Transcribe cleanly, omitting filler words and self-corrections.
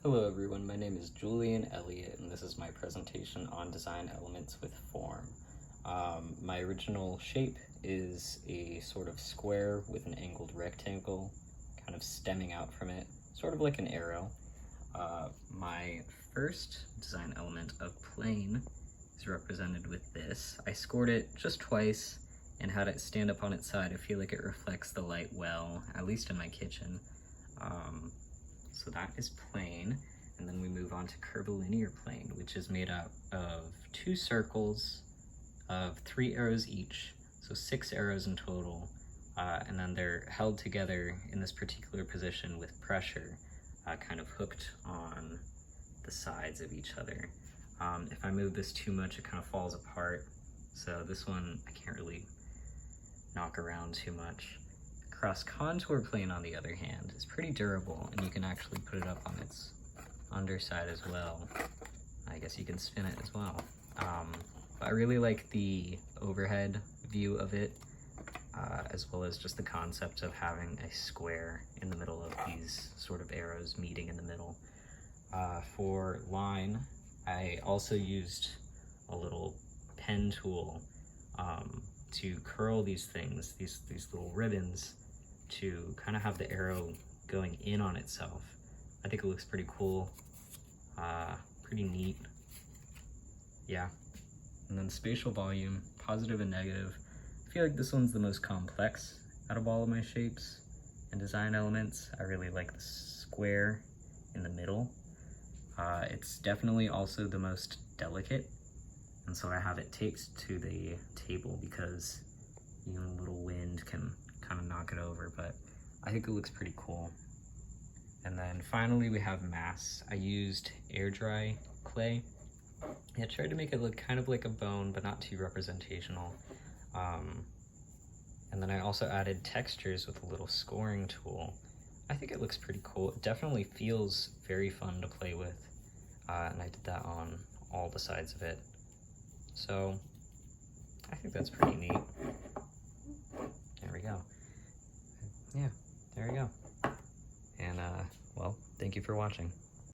Hello everyone, my name is Julian Elliott and this is my presentation on design elements with form. My original shape is a sort of square with an angled rectangle kind of stemming out from it, sort of like an arrow. My first design element of plane is represented with this. I scored it just twice and had it stand up on its side. I feel like it reflects the light well, at least in my kitchen. So that is plane, and then we move on to curvilinear plane, which is made up of two circles of 3 arrows each, so 6 arrows in total, and then they're held together in this particular position with pressure, kind of hooked on the sides of each other. If I move this too much, it kind of falls apart, so this one I can't really knock around too much. Cross contour plane, on the other hand, is pretty durable, and you can actually put it up on its underside as well. I guess you can spin it as well. But I really like the overhead view of it, as well as just the concept of having a square in the middle of these sort of arrows meeting in the middle. For line, I also used a little pen tool to curl these things, these little ribbons, to kind of have the arrow going in on itself. I think it looks pretty cool, pretty neat. Yeah. And then spatial volume, positive and negative. I feel like this one's the most complex out of all of my shapes and design elements. I really like the square in the middle. It's definitely also the most delicate, and so I have it taped to the table because even a little wind can kind of knock it over, but I think it looks pretty cool. And then finally we have mass. I used air dry clay. I tried to make it look kind of like a bone, but not too representational. And then I also added textures with a little scoring tool. I think it looks pretty cool. It definitely feels very fun to play with. And I did that on all the sides of it. So I think that's pretty neat. There we go. Yeah, there we go. And well, thank you for watching.